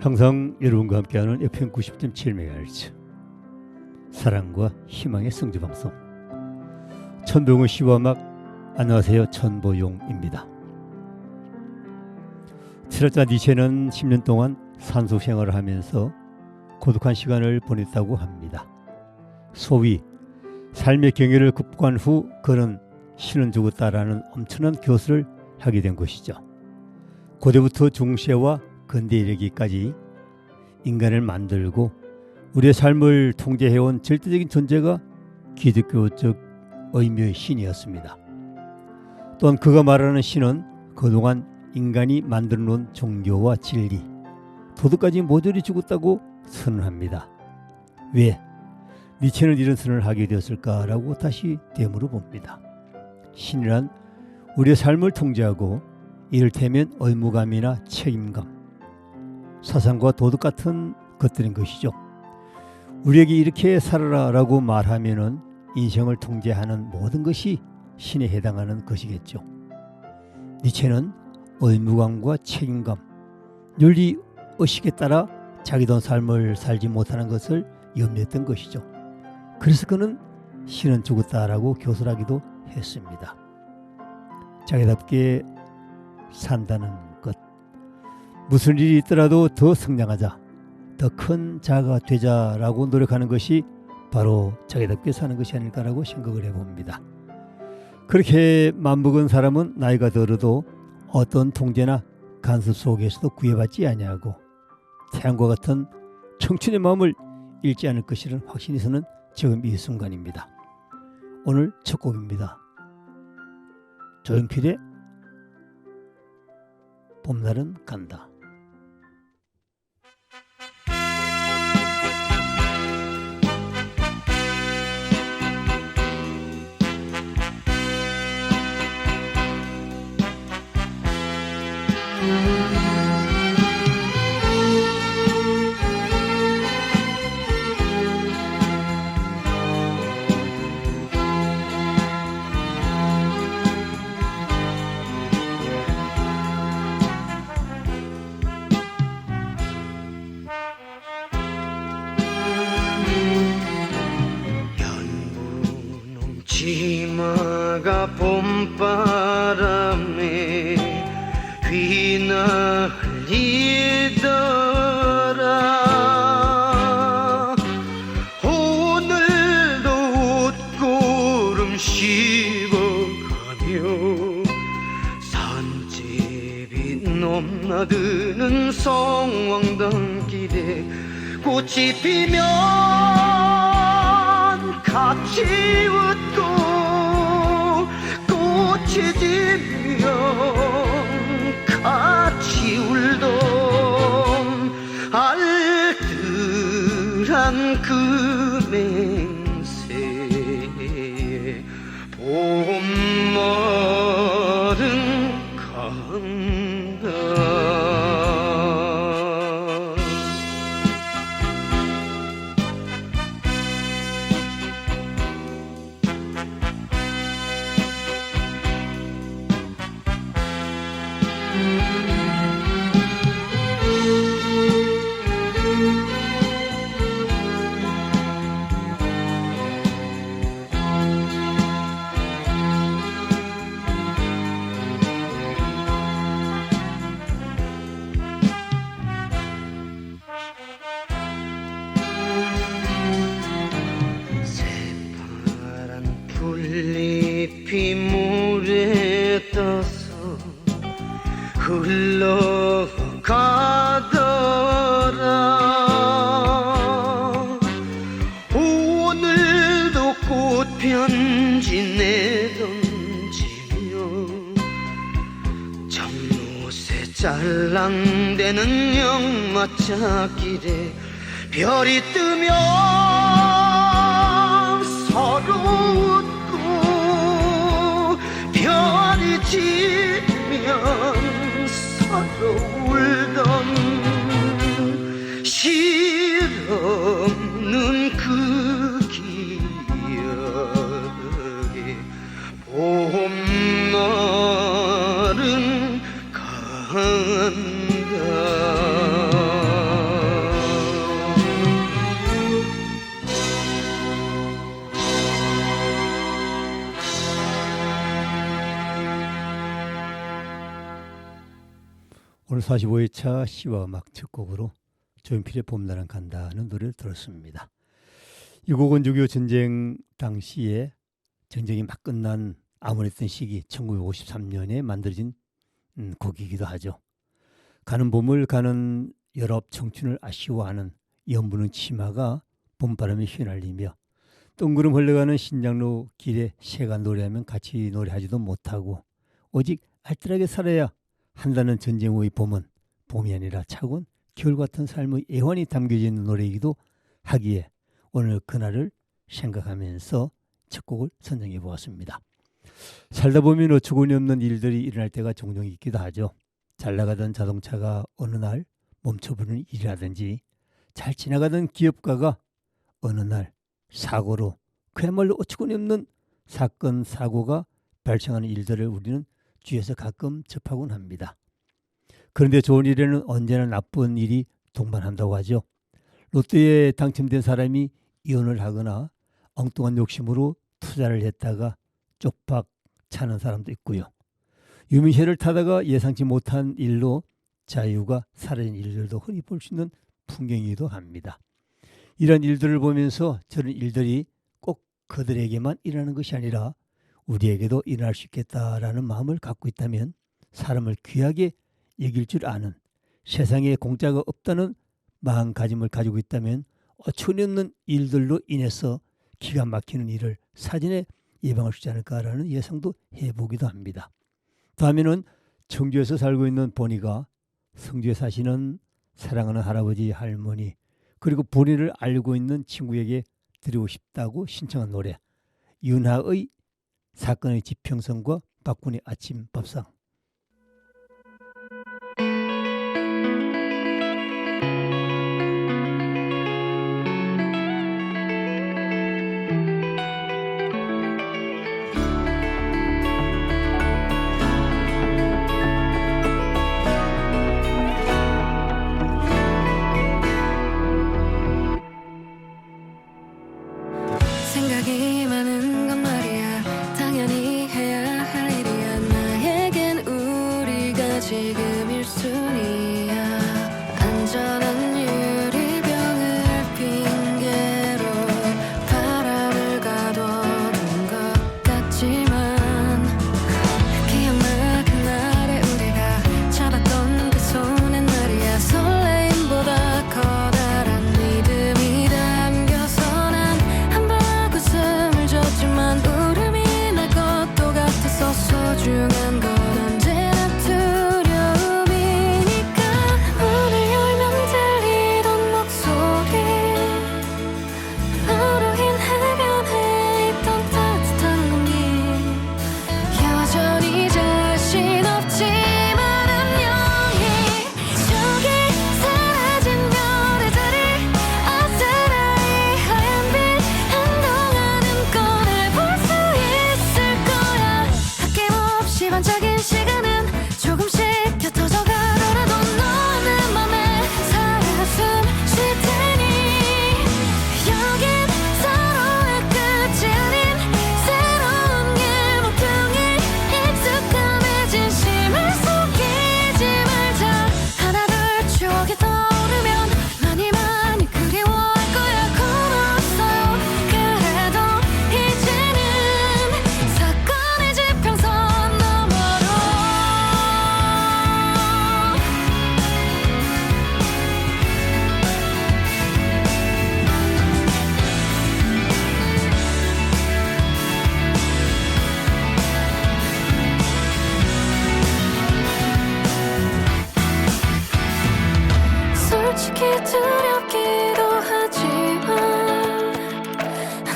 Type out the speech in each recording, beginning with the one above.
항상 여러분과 함께하는 FM 90.7MHz 사랑과 희망의 성지방송 천보용의 시와 음악. 안녕하세요, 천보용입니다. 철학자 니체는 10년 동안 산소 생활을 하면서 고독한 시간을 보냈다고 합니다. 소위 삶의 경계를 극복한 후 그는 신은 죽었다라는 엄청난 교수를 하게 된 것이죠. 고대부터 중세와 근대에 이르기까지 인간을 만들고 우리의 삶을 통제해온 절대적인 존재가 기독교적 의미의 신이었습니다. 또한 그가 말하는 신은 그동안 인간이 만들어 놓은 종교와 진리, 도덕까지 모조리 죽었다고 선언합니다. 왜 니체는 이런 선언을 하게 되었을까라고 다시 되물어 봅니다. 신이란 우리의 삶을 통제하고 이를테면 의무감이나 책임감, 사상과 도덕 같은 것들인 것이죠. 우리에게 이렇게 살아라라고 말하면은 인생을 통제하는 모든 것이 신에 해당하는 것이겠죠. 니체는 의무감과 책임감, 윤리 의식에 따라 자기도 삶을 살지 못하는 것을 염려했던 것이죠. 그래서 그는 신은 죽었다라고 교설하기도 했습니다. 자기답게 산다는 것, 무슨 일이 있더라도 더 성장하자, 더 큰 자가 되자라고 노력하는 것이 바로 자기답게 사는 것이 아닐까라고 생각을 해봅니다. 그렇게 맘먹은 사람은 나이가 들어도 어떤 통제나 간섭 속에서도 구애받지 아니하고 태양과 같은 청춘의 마음을 잃지 않을 것이라는 확신이 서는 지금 이 순간입니다. 오늘 첫 곡입니다. 조용필의 봄날은 간다. 치마가 봄바람에 휘날리더라. 오늘도 웃고름 씹어가며 산집이 넘나드는 성황단길에 꽃이 피면 같이 웃고 꽃이 지면 같이 울던 알뜰한 그 맹세에 봄날은 간다. 새파란 풀잎이 물에 떠서 흘러가더라. 오늘도 꽃편지 내던지며 정못에 잘랑대는 영마차길에 별이 뜨면 서로 웃고 별이 지면 서로 울던 실없는 그 기억에 봄날은 간다. 오늘 45회차 시와 음악 첫 곡으로 조용필의 봄날은 간다는 노래를 들었습니다. 이 곡은 6.25 전쟁 당시에 전쟁이 막 끝난 암울했던 시기 1953년에 만들어진 곡이기도 하죠. 가는 봄을 가는 여럽 청춘을 아쉬워하는 연분홍 치마가 봄바람에 휘날리며 뜬구름 흘러가는 신장로 길에 새가 노래하면 같이 노래하지도 못하고 오직 알뜰하게 살아야 한다는 전쟁 후의 봄은 봄이 아니라 차가운 겨울 같은 삶의 애환이 담겨져 있는 노래이기도 하기에 오늘 그날을 생각하면서 첫 곡을 선정해 보았습니다. 살다 보면 어처구니 없는 일들이 일어날 때가 종종 있기도 하죠. 잘 나가던 자동차가 어느 날 멈춰버리는 일이라든지 잘 지나가던 기업가가 어느 날 사고로 그야말로 어처구니 없는 사건 사고가 발생하는 일들을 우리는 주위에서 가끔 접하곤 합니다. 그런데 좋은 일에는 언제나 나쁜 일이 동반한다고 하죠. 로또에 당첨된 사람이 이혼을 하거나 엉뚱한 욕심으로 투자를 했다가 쪽박 차는 사람도 있고요. 유미세를 타다가 예상치 못한 일로 자유가 사라진 일들도 흔히 볼 수 있는 풍경이기도 합니다. 이런 일들을 보면서 저런 일들이 꼭 그들에게만 일어나는 것이 아니라 우리에게도 일어날 수 있겠다라는 마음을 갖고 있다면 사람을 귀하게 여길 줄 아는 세상에 공짜가 없다는 마음가짐을 가지고 있다면 어처구니 없는 일들로 인해서 기가 막히는 일을 사전에 예방할 수 있지 않을까라는 예상도 해보기도 합니다. 다음에는 청주에서 살고 있는 보니가 성주에 사시는 사랑하는 할아버지 할머니 그리고 본인을 알고 있는 친구에게 드리고 싶다고 신청한 노래 윤하의 사건의 지평선과 박군의 아침 밥상. 생각이 많은 건 말이야 당연히 해야 할 일이야 나에겐 우리가 지금 1순위야 안전한 유리병을 핑계로 바람을 가둬둔 것 같지만 기억나 그날의 우리가 잡았던 그 손엔 말이야 설레임보다 커다란 믿음이 담겨서 난 웃음을 줬지만 울음이 날 것도 같아서 소중한 건 언제나 두려움이니까 문을 열면 들리던 목소리 너로 해변에 있던 따뜻한 공기 여전히 자신 없지만 안녕히 저기 사라진 별의 자리 아스라이 하얀 빛 한동안은 꺼내 볼 수 있을 거야 아낌없이 반짝인 시간은 조금씩 곁어져 가더라도 너는 맘에 살아 숨 쉴 테니 여긴 서로의 끝이 아닌 새로운 길 목표에 익숙함에 진심을 속이지 말자 하나 둘 추억이 떠오르면 많이 많이 그리워할 거야 고맙어요 그래도 이제는 사건의 지평선 너머로 솔직히 두렵기도 하지만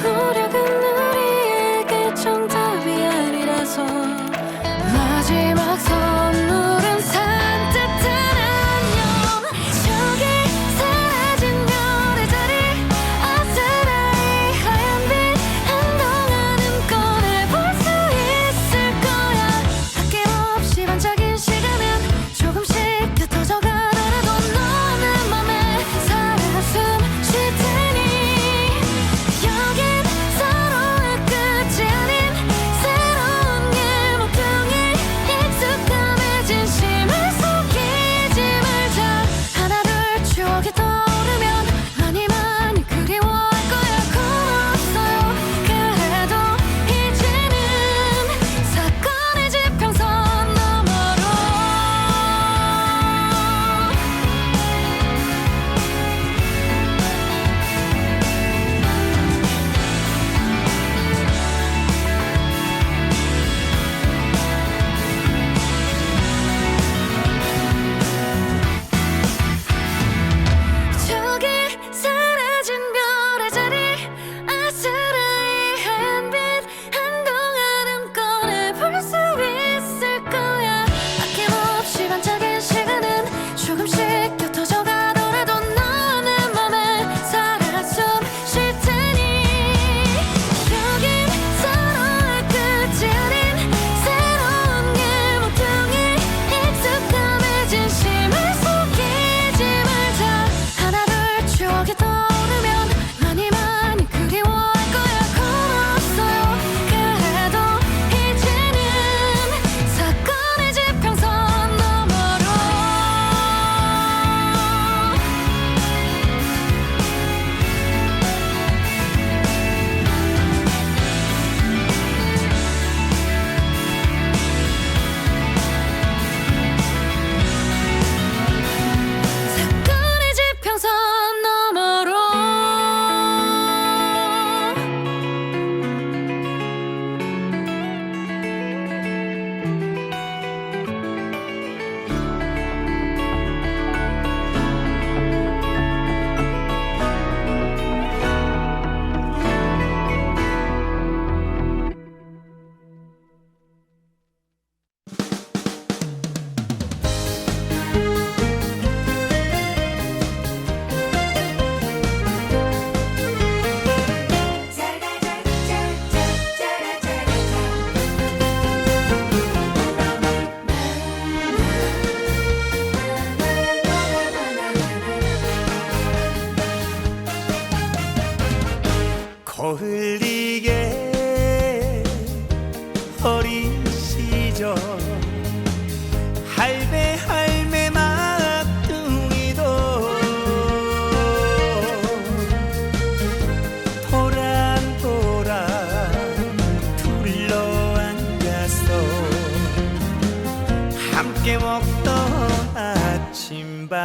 노력은 우리에게 정답이 아니라서 마지막 선물은 산뜻한 안녕 저기 사라진 별의 자리 아스라이 하얀 빛 한동안은 꺼내 볼 수 있을 거야 아낌없이 반짝인 시간은 조금씩 곁어져 가더라도 너는 맘에 살아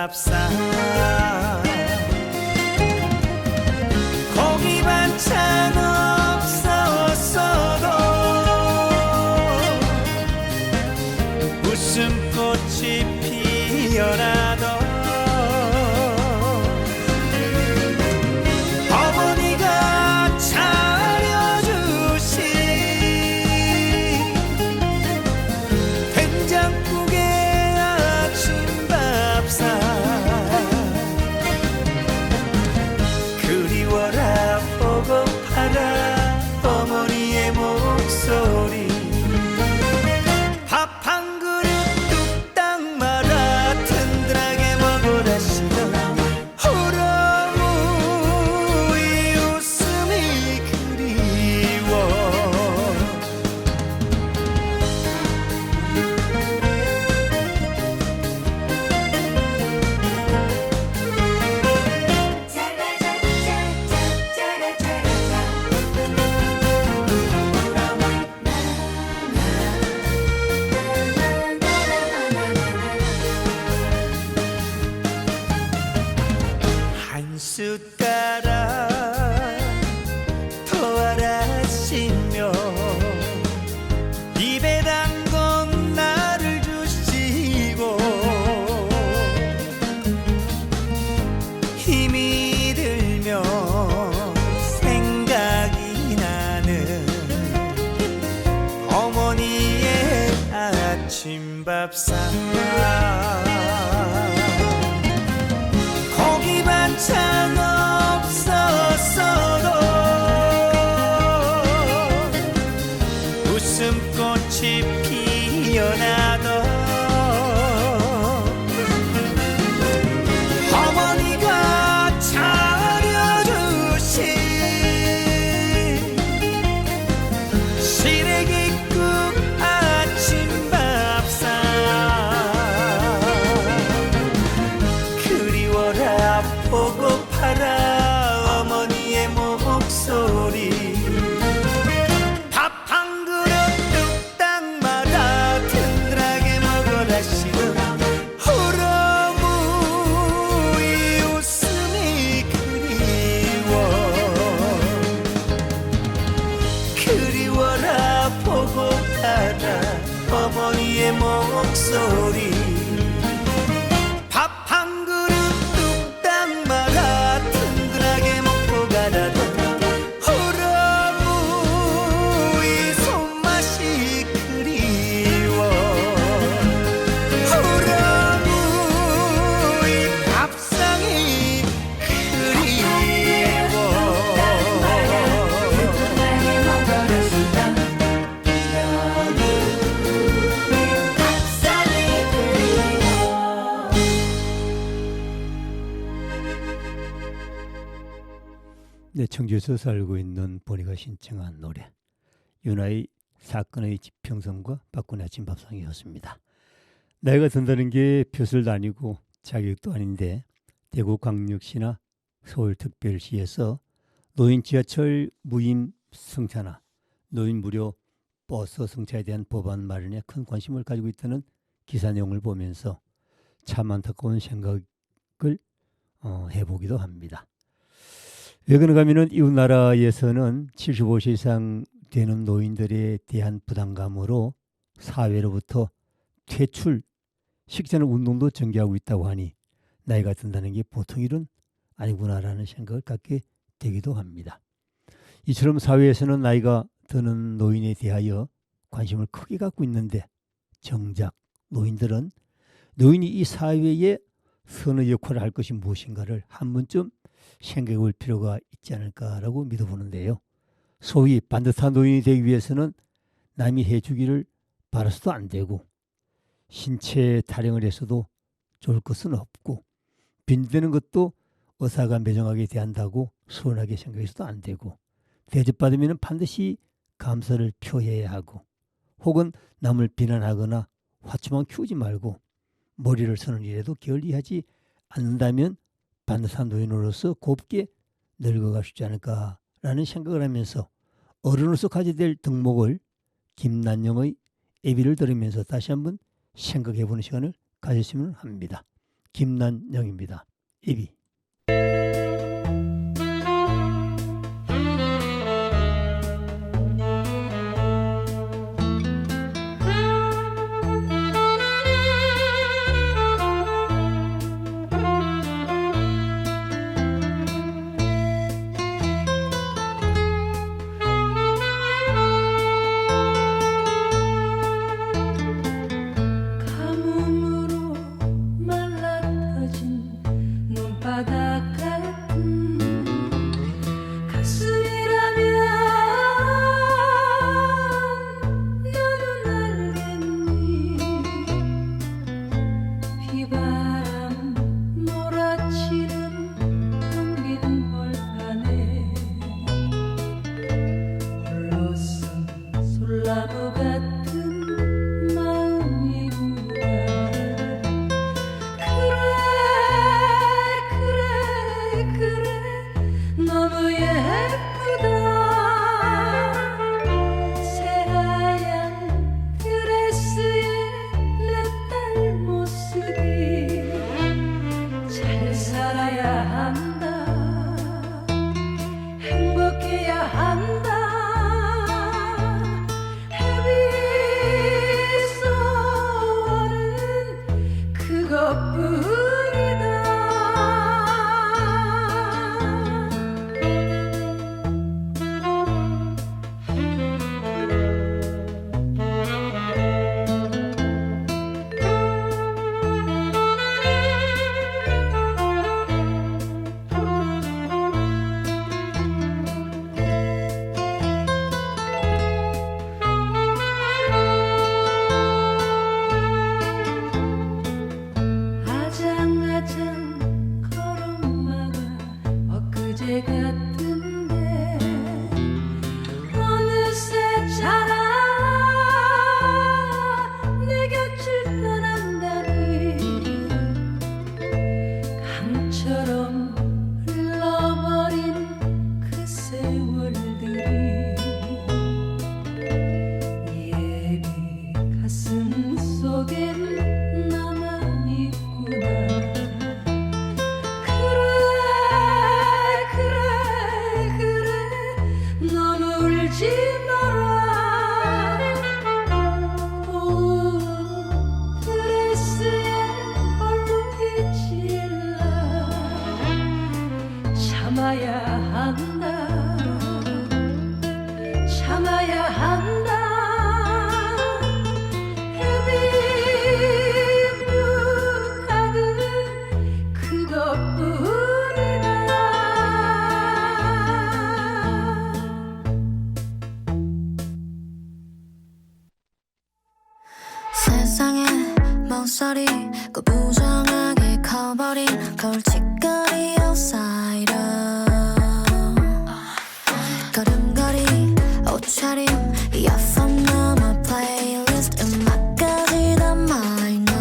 밥상 고기 반찬 없었어도 웃음꽃이 피어나도 어머니가 차려주신 된장국에 아침밥상 그리워라 보고파라 어머니의 목소리 밥 한 그릇 뚝딱 말아 든든하게 먹으라 시던 우리 웃음이 그리워 한 숟가락 더 알아시며 입에 담건 나를 주시고 힘이 들면 생각이 나는 어머니의 아침밥상 고기 반찬 없었어도 웃음꽃이 피어나도 어머니가 차려주신 시래기국 아침밥상 그리워라 보고파라 어머니의 목소리 밥 한 그릇 뚝딱 말아 든든하게 먹어라 시는 우리 웃음이 그리워라 보고파라 어머니의 목소리 밥 한 그릇 뚝딱 말아 든든하게 먹고 가라던 우리 손맛이 그리워 우리 밥상이 그리워 네, 청주에서 살고 있는 보니가 신청한 노래 윤하의 사건의 지평선과 박군의 아침밥상이었습니다. 나이가 든다는 게 벼슬도 아니고 자격도 아닌데 대구광역시나 서울특별시에서 노인 지하철 무임 승차나 노인 무료 버스 승차에 대한 법안 마련에 큰 관심을 가지고 있다는 기사 내용을 보면서 참 안타까운 생각을 해보기도 합니다. 왜 그런가 하면 이웃 나라에서는 75세 이상 되는 노인들에 대한 부담감으로 사회로부터 퇴출, 식전의 운동도 전개하고 있다고 하니 나이가 든다는 게 보통 일은 아니구나라는 생각을 갖게 되기도 합니다. 이처럼 사회에서는 나이가 드는 노인에 대하여 관심을 크게 갖고 있는데 정작 노인들은 노인이 이 사회에 선의 역할을 할 것이 무엇인가를 한 번쯤 생각해 볼 필요가 있지 않을까라고 믿어보는데요. 소위 반듯한 노인이 되기 위해서는 남이 해주기를 바라서도 안 되고 신체 타령을 해서도 좋을 것은 없고 빈대는 것도 의사가 매정하게 대한다고 소원하게 생각해서도 안 되고 대접받으면 반드시 감사를 표해야 하고 혹은 남을 비난하거나 화초만 키우지 말고 머리를 서는 일에도 게을리하지 않는다면 반듯한 노인으로서 곱게 늙어갈 수 있지 않을까라는 생각을 하면서 어른으로서 가져야 될 덕목을 김난영의 애비를 들으면서 다시 한번 생각해보는 시간을 가졌으면 합니다. 김난영입니다. 이비. 가뭄으로 말라터진 눈바닥 같은 가슴이라면 너는 알겠니. 비바람 몰아치는 텅빈 벌판에 홀로선 솔나무 같은 마음이구나. 그래 너무 예쁘다. 새하얀 드레스에 내 딸 모습이 잘 살아야 한다. 행복해야 한다. 해비소원은 그것뿐이다. 아장아장 걸음마가 엊그제 같은데 어느새 자라 내 곁을 떠난다니. 강처럼 흘러버린 그 세월들이 예비 가슴 속엔 남아있구나. 그래 너무 울지 마라. 고운 드레스에 얼룩이질라. 참아야 한다. 참아야 한다. 부각은 그것뿐이다. 세상에 멍소리 그 부정하게 커버린 걸칫거리 outsider. 걸음걸이 옷차림 이어폰 넘어 플레이리스트 음악까지 다 마이너.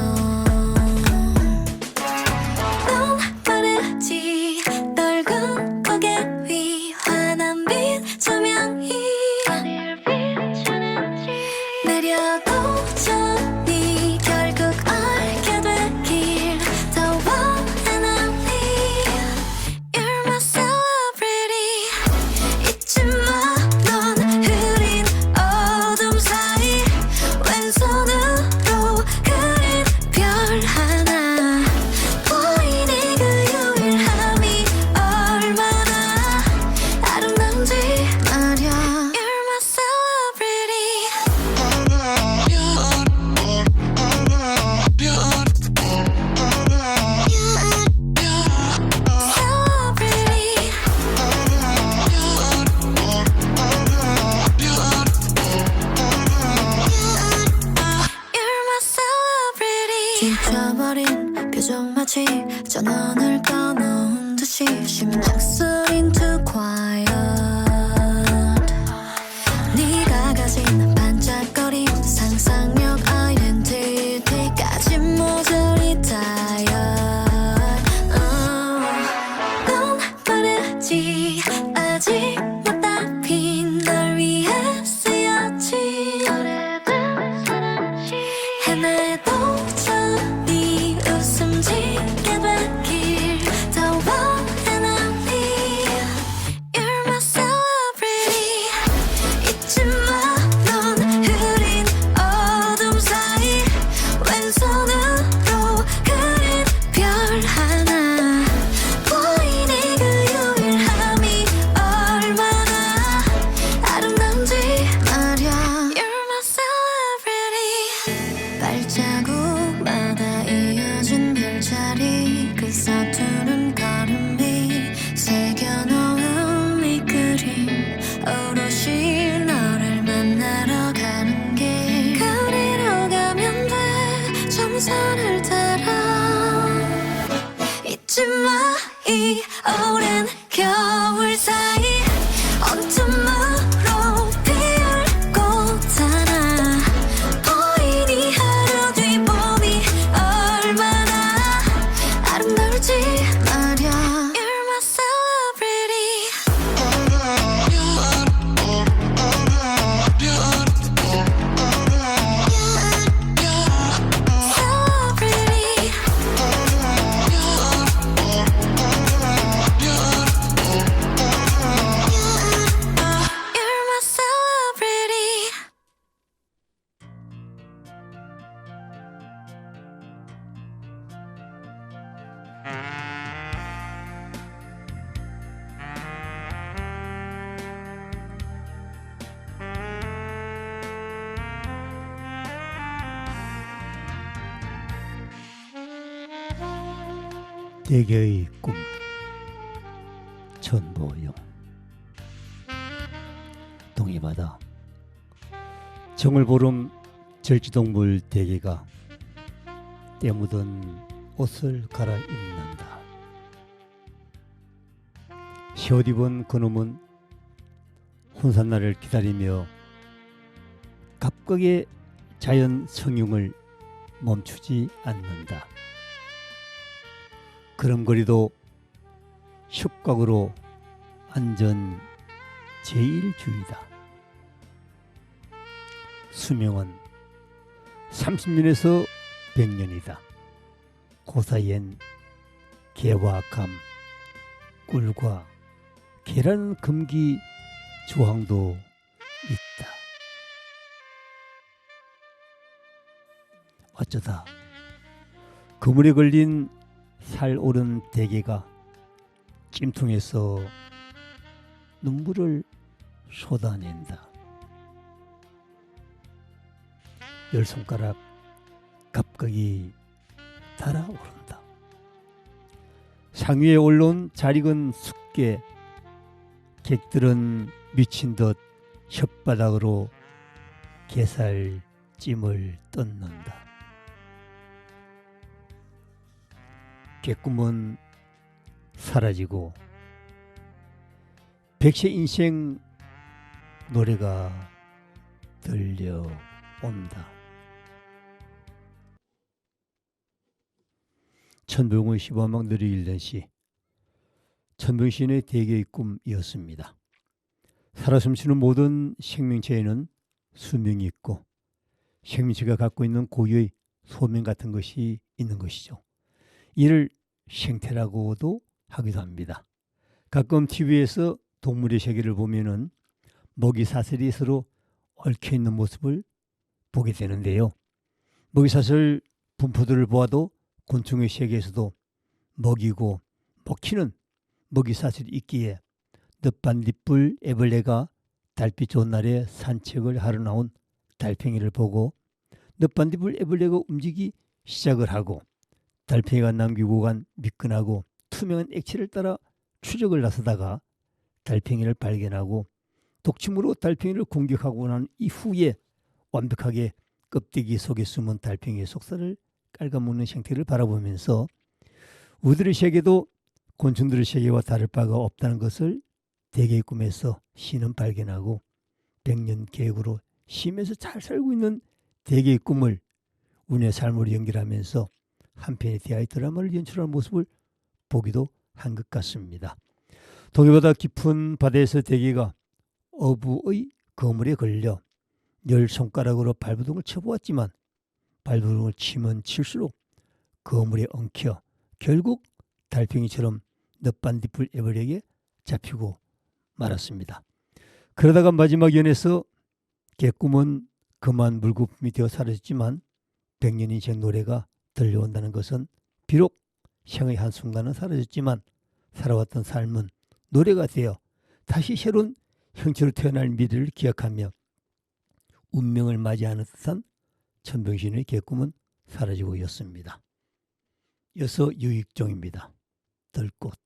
넌 빠르지 넓은 고개 위 환한 빛 조명이 내려도 전이 결국 알게 되길 더 원하는 You're my celebrity. 잊지 마 넌 흐린 어둠 사이 왼손으로 그린 별 하나. 보이니 그 유일함이 얼마나 아름다운지 말야. You're my celebrity. Celebrity. You're my celebrity. 지쳐버린 표정 마치 전원을 꺼놓은 듯이 심장 소린 too quiet. 네가 가진 반짝거림 상상력 아이덴티티까지 모조리 tired. 넌 빠르지 아직 못다 핀 널 위해 쓰여진 해내도 전이 웃음 짓게 이 오랜 겨울 사이 언제므로 피울 꽃 하나 보이니 하루 뒤 봄이 얼마나 아름다울지 말야 You're my celebrity Celebrity You're my celebrity 대개의 꿈 천보용 동해바다 정을보름 절지동물 대개가 때 묻은 옷을 갈아입는다. 시옷 입은 그놈은 혼산날을 기다리며 갑각의 자연 성흉을 멈추지 않는다. 걸음걸이도 협각으로 안전 제일주의다. 수명은 30년에서 100년이다. 그 사이엔 개와 감, 꿀과 계란 금기 조항도 있다. 어쩌다 그물에 걸린 살 오른 대개가 찜통에서 눈물을 쏟아낸다. 10손가락 갑각이 달아오른다. 상위에 올라온 잘 익은 숙계, 객들은 미친 듯 혓바닥으로 게살찜을 뜯는다. 객꿈은 사라지고 백세 인생 노래가 들려온다. 천병의 시바막들이 읽는 시 천병시인의 대개의 꿈이었습니다. 살아 숨쉬는 모든 생명체에는 수명이 있고 생명체가 갖고 있는 고유의 소명 같은 것이 있는 것이죠. 이를 생태라고도 하기도 합니다. 가끔 TV에서 동물의 세계를 보면은 먹이사슬이 서로 얽혀있는 모습을 보게 되는데요. 먹이사슬 분포들을 보아도 곤충의 세계에서도 먹이고 먹히는 먹이사슬이 있기에 늦반딧불 애벌레가 달빛 좋은 날에 산책을 하러 나온 달팽이를 보고 늦반딧불 애벌레가 움직이기 시작을 하고 달팽이가 남기고 간 미끈하고 투명한 액체를 따라 추적을 나서다가 달팽이를 발견하고 독침으로 달팽이를 공격하고 난 이후에 완벽하게 껍데기 속에 숨은 달팽이의 속살을 깔아먹는 생태를 바라보면서 우리들의 세계도 곤충들의 세계와 다를 바가 없다는 것을 대개의 꿈에서 시는 발견하고 백년 계획으로 쉬면서 잘 살고 있는 대개의 꿈을 운의 삶으로 연결하면서 한 편의 대하의 드라마를 연출하는 모습을 보기도 한 것 같습니다. 동해바다 깊은 바다에서 대개가 어부의 거물에 걸려 10손가락으로 발버둥을 쳐보았지만 발버둥을 치면 칠수록 거물에 엉켜 결국 달팽이처럼 늦반딧불 애벌레에게 잡히고 말았습니다. 그러다가 마지막 연에서 개꿈은 그만 물거품이 되어 사라졌지만 백년 인생 노래가 들려온다는 것은 비록 생의 한순간은 사라졌지만 살아왔던 삶은 노래가 되어 다시 새로운 형체로 태어날 미래를 기약하며 운명을 맞이하는 듯한 천병신의 개꿈은 사라지고 있었습니다. 이어서 유익종입니다. 들꽃.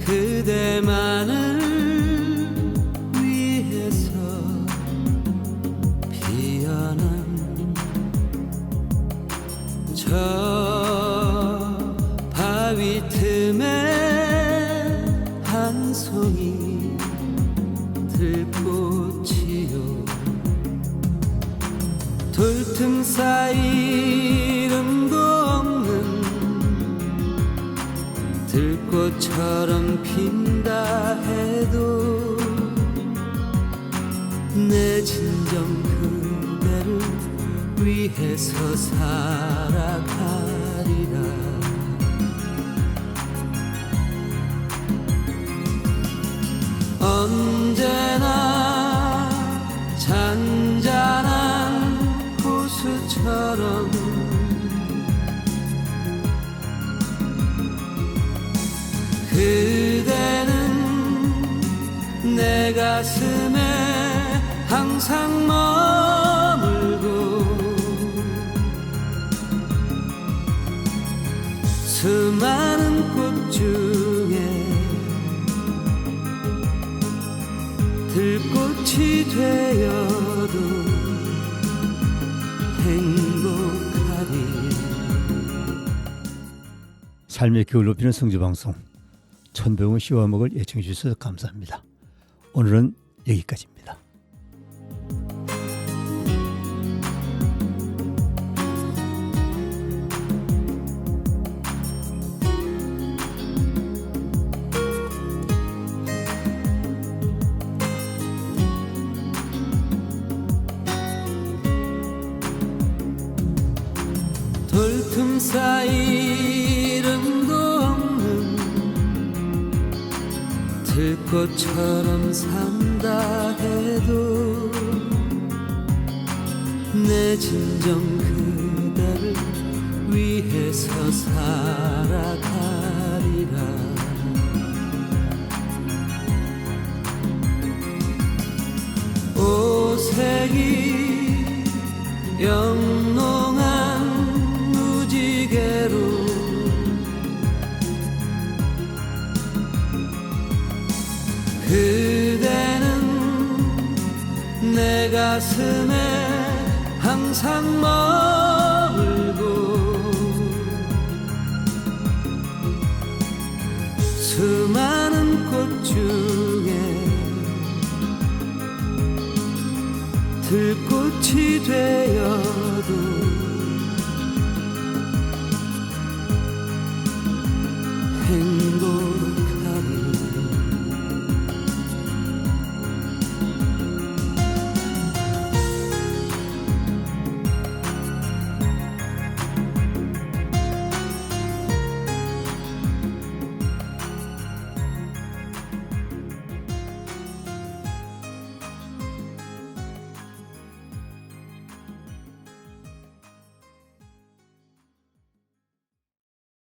그대만을 위해서 피어난 저 바위 틈에 한 송이 들꽃이요 돌틈 사이 이름도 없는 들꽃처럼 핀다 해도 내 진정 그대를 위해서 살아가리라. 언제나 잔잔한 호수처럼 그대는 내 가슴에 항상 머물고 수많은 꽃 중에 들꽃이 되어도 행복하리. 삶의 기운을 높이는 성주방송 천병훈 씨와 먹을 애청해 주셔서 감사합니다. 오늘은 여기까지입니다. 돌틈 사이 이름도 없는 들꽃처럼 산다 해도 내 진정 그대를 위해서 살아가리라. 오색이 영롱한 무지개로 그대는 내 가슴에 항상 머물고 수많은 꽃 중에 들꽃이 되어도